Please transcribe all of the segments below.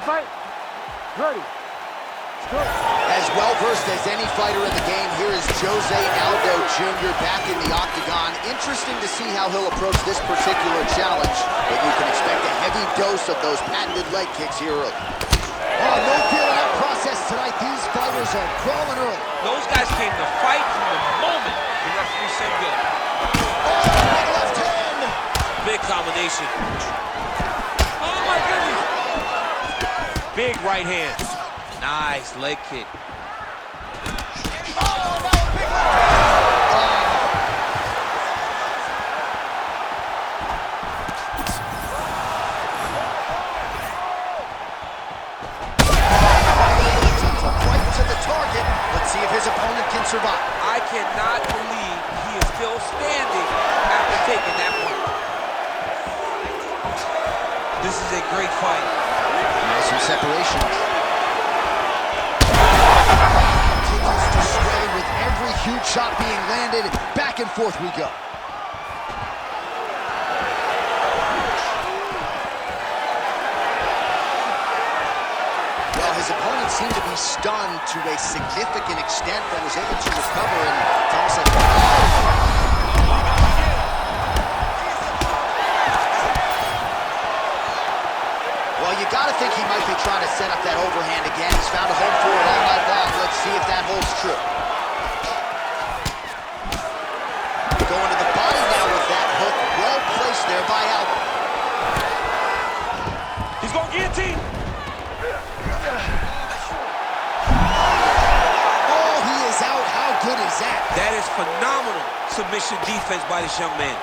fight? Ready. As well-versed as any fighter in the game, here is Jose Aldo Jr. back in the octagon. Interesting to see how he'll approach this particular challenge, but you can expect a heavy dose of those patented leg kicks here early. Oh, no feeling out process tonight. These fighters are crawling early. Those guys came to fight from the moment the referee said go. Oh, big left hand! Big combination. Oh, my goodness! Big right hand. Nice leg kick. Oh, no, big left hand! Right to the target. Let's see if his opponent can survive. I cannot believe he is still standing after taking that one. This is a great fight. Nice some separation. Continues to sway with every huge shot being landed. Back and forth we go. Well, his opponent seemed to be stunned to a significant extent, but was able to recover, and it's almost like... Well, you got to think he might be trying to set up that overhand again. He's found a home for it all night long. Let's see if that holds true. Going to the body now with that hook. Well placed there by Aldo. He's going to guillotine. Oh, he is out. How good is that? That is phenomenal submission defense by this young man.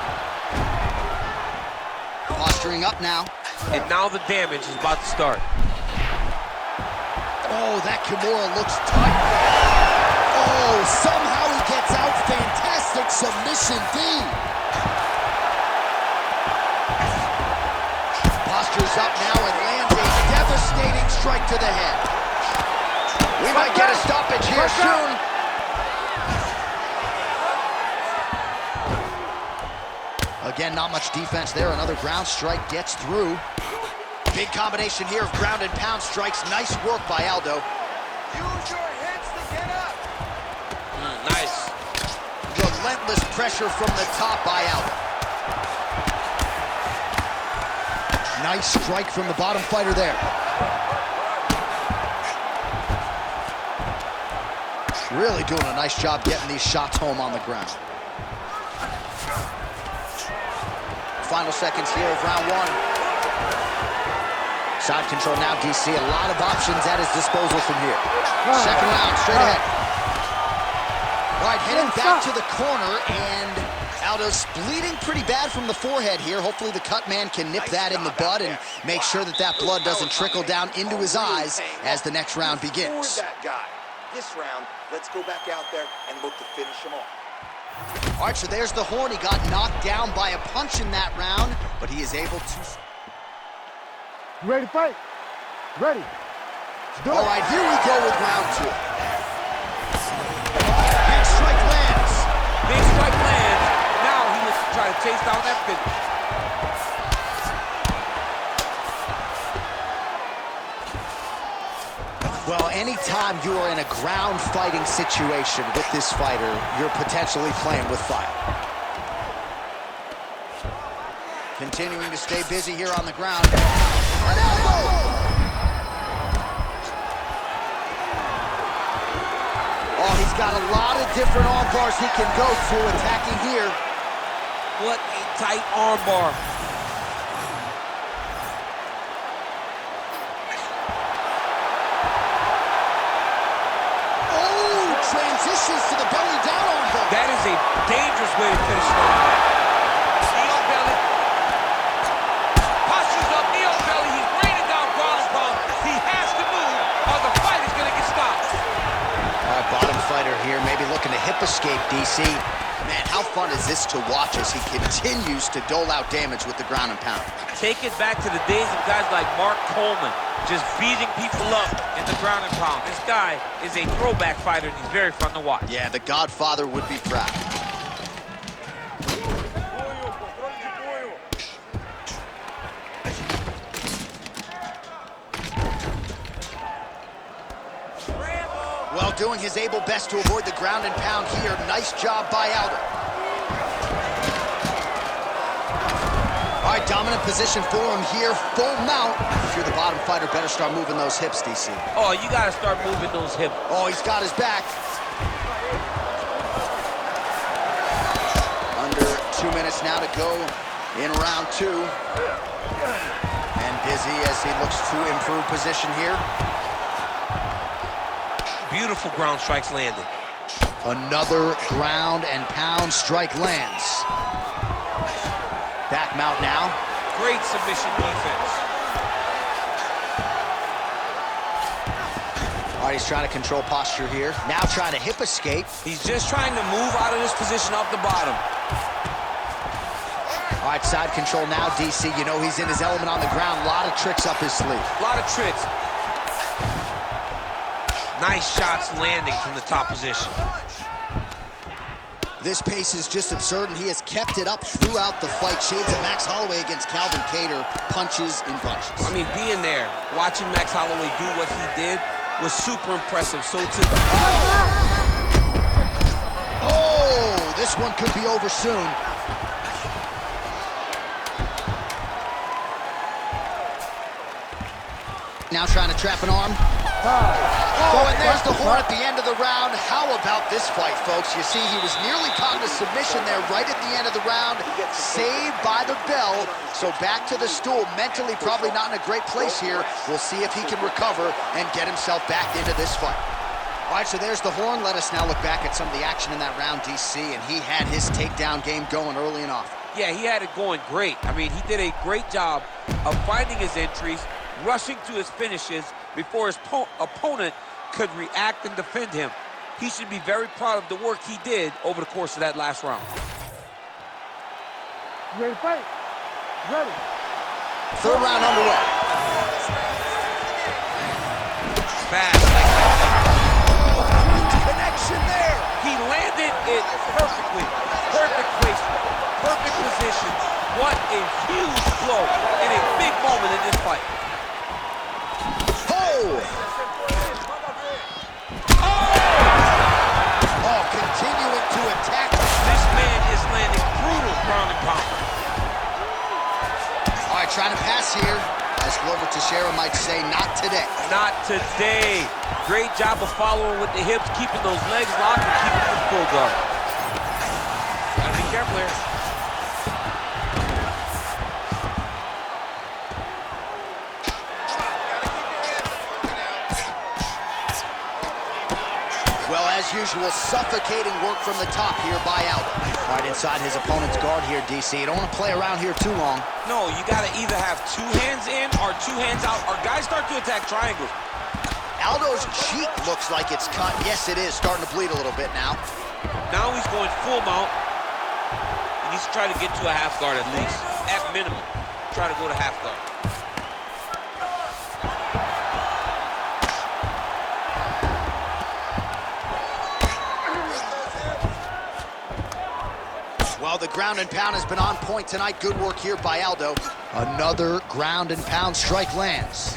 Posturing up now. And now the damage is about to start. Oh, that Kimura looks tight. Oh, somehow he gets out. Fantastic submission D. Postures up now and lands a devastating strike to the head. We might get a stoppage here soon. Again, not much defense there. Another ground strike gets through. Big combination here of ground and pound strikes. Nice work by Aldo. Use your hips to get up. Nice. Relentless pressure from the top by Aldo. Nice strike from the bottom fighter there. Really doing a nice job getting these shots home on the ground. Final seconds here of round one. Side control now, DC. A lot of options at his disposal from here. Second round, straight ahead. All right, heading back to the corner, and Aldo's bleeding pretty bad from the forehead here. Hopefully the cut man can nip that in the bud and make sure that that blood doesn't trickle down into his eyes as the next round begins. That guy. This round, let's go back out there and look to finish him off. All right, so there's the horn. He got knocked down by a punch in that round, but he is able to... You ready to fight? Ready. All right, here we go with round two. Big strike lands. Big strike lands. Now he looks to try to chase down that finish. Well, anytime you are in a ground fighting situation with this fighter, you're potentially playing with fire. Continuing to stay busy here on the ground. An elbow! Oh, he's got a lot of different arm bars he can go to attacking here. What a tight arm bar. Transitions to the belly down arm bar. That is a dangerous way to finish it off. Knee belly. Postures up, knee belly. He's raining down ground and pound. He has to move or the fight is going to get stopped. All right, bottom fighter here, maybe looking to hip escape, DC. Man, how fun is this to watch as he continues to dole out damage with the ground and pound? Take it back to the days of guys like Mark Coleman, just beating people up in the ground and pound. This guy is a throwback fighter, and he's very fun to watch. Yeah, the Godfather would be proud. Well, doing his able best to avoid the ground and pound here. Nice job by Aldo. All right, dominant position for him here. Full mount. If you're the bottom fighter, better start moving those hips, DC. Oh, you got to start moving those hips. Oh, he's got his back. Under 2 minutes now to go in round 2. And busy as he looks to improve position here. Beautiful ground strikes landed. Another ground and pound strike lands. Back mount now. Great submission defense. All right, he's trying to control posture here. Now trying to hip escape. He's just trying to move out of this position off the bottom. All right, side control now, DC. You know he's in his element on the ground. A lot of tricks up his sleeve. A lot of tricks. Nice shots landing from the top position. This pace is just absurd, and he has kept it up throughout the fight. Shades of Max Holloway against Calvin Kattar, punches in bunches. I mean, being there, watching Max Holloway do what he did was super impressive. So to... Oh, this one could be over soon. Now trying to trap an arm. Oh, and there's the horn at the end of the round. How about this fight, folks? You see, he was nearly caught in a submission there right at the end of the round. Saved by the bell. So back to the stool. Mentally probably not in a great place here. We'll see if he can recover and get himself back into this fight. All right, so there's the horn. Let us now look back at some of the action in that round, DC, and he had his takedown game going early and often. Yeah, he had it going great. I mean, he did a great job of finding his entries, rushing to his finishes before his opponent could react and defend him. He should be very proud of the work he did over the course of that last round. You ready to fight? Ready. Third round underway. Fast like that. Connection there. He landed it perfectly. Perfect placement, perfect position. What a huge blow in a big moment in this fight. Oh, continuing to attack. This man is landing brutal ground and pound. All right, trying to pass here. As Glover Teixeira might say, not today. Not today. Great job of following with the hips, keeping those legs locked and keeping them full guard. Gotta be careful here. Well, as usual, suffocating work from the top here by Aldo. Right inside his opponent's guard here, DC. You don't want to play around here too long. No, you got to either have 2 hands in or 2 hands out, or guys start to attack triangles. Aldo's cheek looks like it's cut. Yes, it is. Starting to bleed a little bit now. Now he's going full mount. He needs to try to get to a half guard at least. At minimum, try to go to half guard. Well, the ground and pound has been on point tonight. Good work here by Aldo. Another ground and pound strike lands.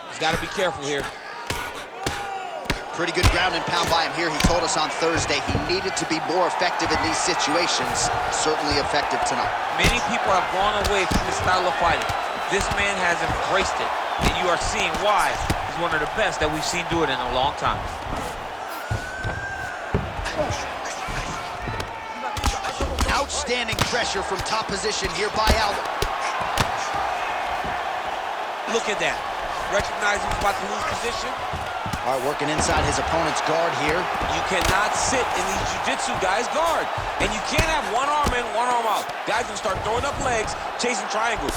He's got to be careful here. Pretty good ground and pound by him here. He told us on Thursday he needed to be more effective in these situations. Certainly effective tonight. Many people have gone away from this style of fighting. This man has embraced it, and you are seeing why he's one of the best that we've seen do it in a long time. Outstanding pressure from top position here by Aldo. Look at that. Recognize he's about to lose position. All right, working inside his opponent's guard here. You cannot sit in these jiu-jitsu guys' guard. And you can't have one arm in, one arm out. Guys will start throwing up legs, chasing triangles.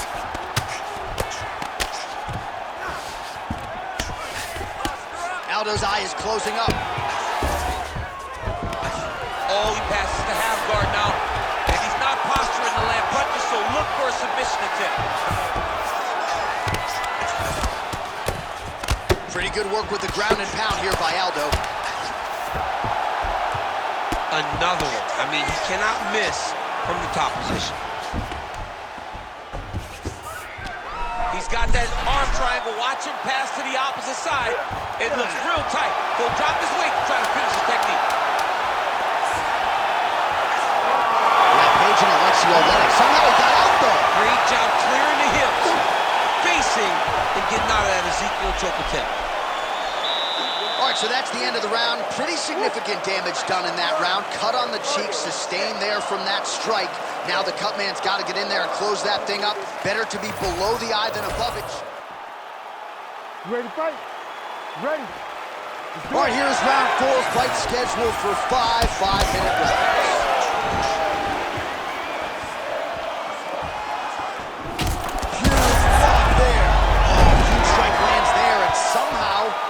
Aldo's eye is closing up. Oh, he passes the half guard now. And he's not posturing to land punches, so look for a submission attempt. Pretty good work with the ground and pound here by Aldo. Another one. I mean, he cannot miss from the top position. He's He's got that arm triangle. Watch him pass to the opposite side. It looks real tight. He'll drop his weight to try to finish his technique. Page and Alexio let it. Somehow he got out though. Great job clearing the hips, facing, and getting out of that Ezekiel choke attempt. All right, so that's the end of the round. Pretty significant damage done in that round. Cut on the cheek, sustained there from that strike. Now the cut man's got to get in there and close that thing up. Better to be below the eye than above it. You ready to fight? Ready. All right, here's round 4. Fight scheduled for 5 5-minute rounds.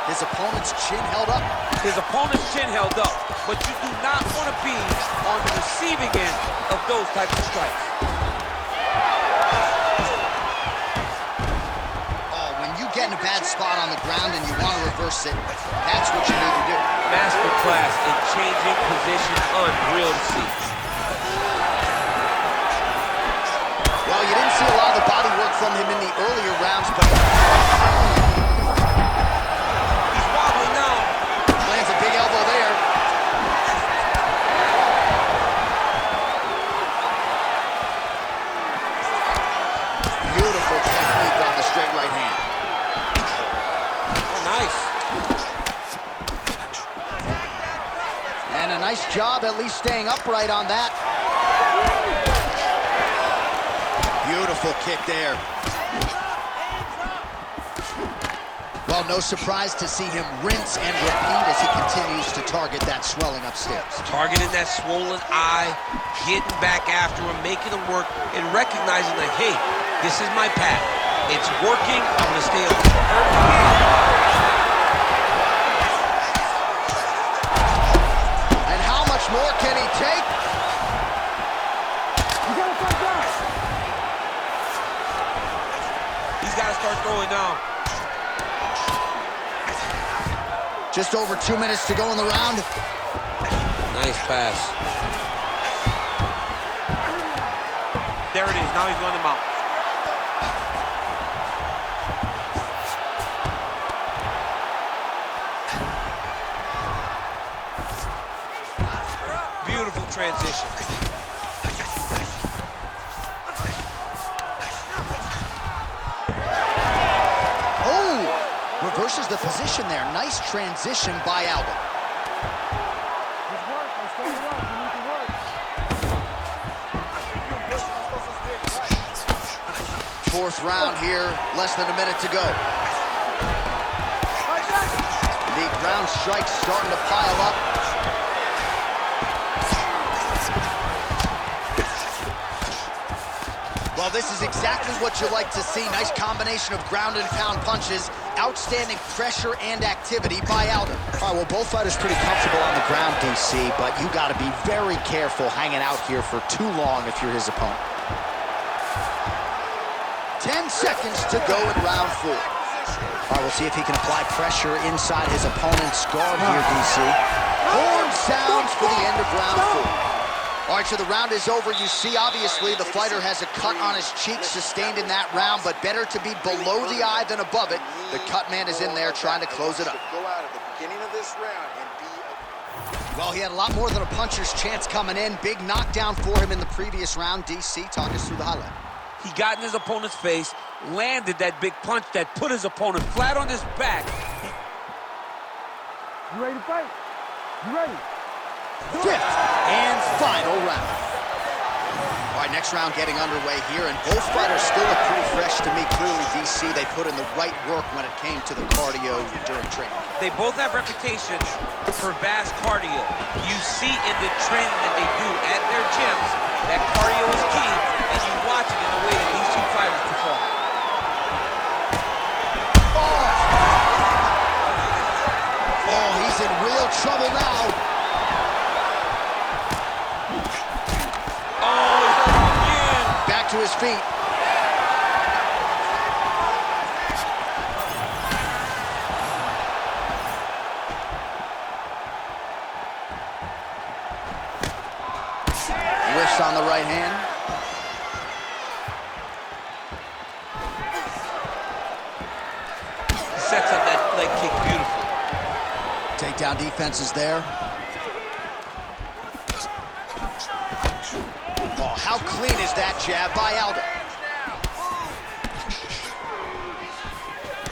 His opponent's chin held up. His opponent's chin held up, but you do not want to be on the receiving end of those types of strikes. Oh, when you get in a bad spot on the ground and you want to reverse it, that's what you need to do. Masterclass in changing position, unreal to see. Well, you didn't see a lot of the body work from him in the earlier rounds, but nice job at least staying upright on that. Beautiful kick there. Well, no surprise to see him rinse and repeat as he continues to target that swelling upstairs. Targeting that swollen eye, getting back after him, making him work, and recognizing that, hey, this is my path. It's working. I'm going to stay on. More can he take? You gotta fight down. He's got to start throwing down. Just over 2 minutes to go in the round. Nice pass. There it is. Now he's running him out. Beautiful transition. Oh! Reverses the position there. Nice transition by Aldo. Just work. Let's stay it up. You need to work. Fourth round here. Less than a minute to go. The ground strikes starting to pile up. Well, this is exactly what you like to see. Nice combination of ground and pound punches. Outstanding pressure and activity by Aldo. All right, well, both fighters pretty comfortable on the ground, DC, but you got to be very careful hanging out here for too long if you're his opponent. 10 seconds to go in round 4. All right, we'll see if he can apply pressure inside his opponent's guard here, DC. Horn sounds for the end of round 4. All right, so the round is over. You see, obviously, the fighter has a cut on his cheek sustained in that round, but better to be below the eye than above it. The cut man is in there trying to close it up. Go out at the beginning of this round and be... Well, he had a lot more than a puncher's chance coming in. Big knockdown for him in the previous round. DC, talk us through the highlight. He got in his opponent's face, landed that big punch that put his opponent flat on his back. You ready to fight? You ready? Fifth and final round. All right, next round getting underway here, and both fighters still look pretty fresh to me. Clearly, DC, they put in the right work when it came to the cardio during training. They both have reputations for vast cardio. You see in the training that they do at their gyms that cardio is key, and you watch it in the way that these two fighters perform. Oh, he's in real trouble now. Back to his feet. Whiffs on the right hand. takedown defense is there. Oh, how clean is that jab by Aldo?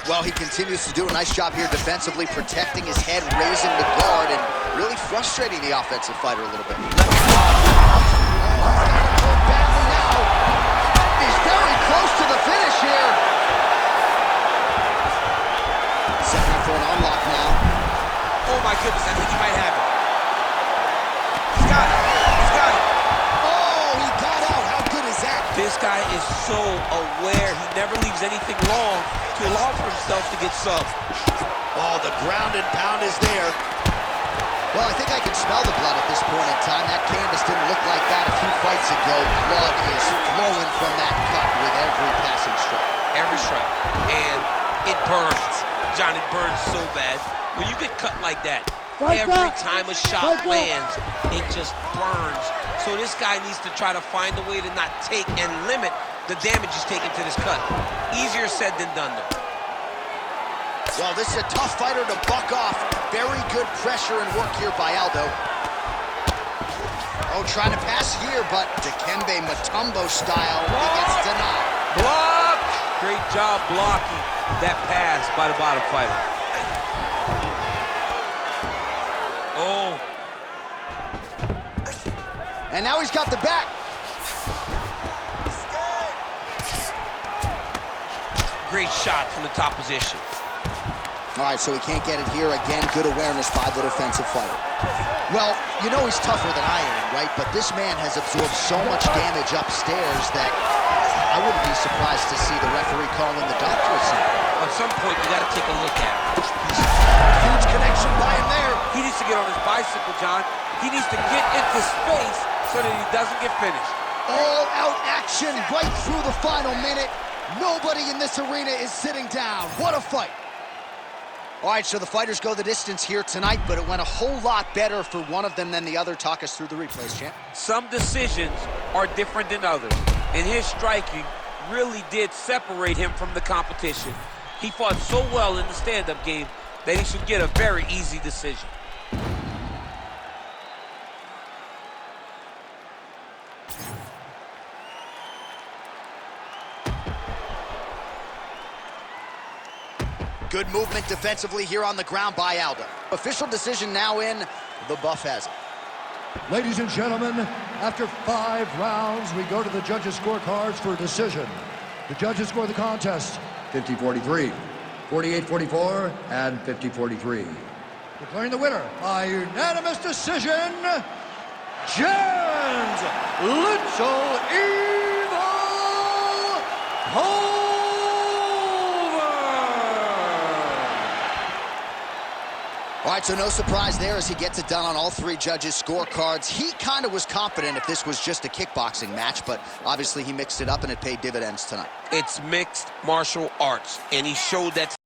Well, he continues to do a nice job here defensively, protecting his head, raising the guard, and really frustrating the offensive fighter a little bit. Badly now. He's very close to the finish here. Setting for an unlock now. Oh my goodness, I think he might have it. He's got it. He's got it. Oh, he got out. How good is that? This guy is so aware. He never leaves anything long to allow for himself to get subbed. Oh, the ground and pound is there. Well, I think I can smell the blood at this point in time. That canvas didn't look like that a few fights ago. Blood is flowing from that cut with every passing strike. Every strike. And it burns. John, it burns so bad. When you get cut like that, every time a shot lands, it just burns. So this guy needs to try to find a way to not take and limit the damage he's taken to this cut. Easier said than done, though. Well, this is a tough fighter to buck off. Very good pressure and work here by Aldo. Oh, trying to pass here, but Dikembe Mutombo style, he gets denied. Block! Great job blocking that pass by the bottom fighter. Oh. And now he's got the back. Great shot from the top position. All right, so he can't get it here. Again, good awareness by the defensive fighter. Well, you know he's tougher than I am, right? But this man has absorbed so much damage upstairs that I wouldn't be surprised to see the referee calling the doctor at some point. At some point, you got to take a look at it. Huge connection by him there. He needs to get on his bicycle, John. He needs to get into space so that he doesn't get finished. All-out action right through the final minute. Nobody in this arena is sitting down. What a fight. All right, so the fighters go the distance here tonight, but it went a whole lot better for one of them than the other. Talk us through the replays, champ. Some decisions are different than others, and his striking really did separate him from the competition. He fought so well in the stand-up game that he should get a very easy decision. Good movement defensively here on the ground by Aldo. Official decision now in. The buff has it. Ladies and gentlemen, after 5 rounds, we go to the judges' scorecards for a decision. The judges score the contest 50-43, 48-44, and 50-43. Declaring the winner by unanimous decision, Jens Little Evil Pulver! All right, so no surprise there as he gets it done on all 3 judges' scorecards. He kind of was confident if this was just a kickboxing match, but obviously he mixed it up and it paid dividends tonight. It's mixed martial arts, and he showed that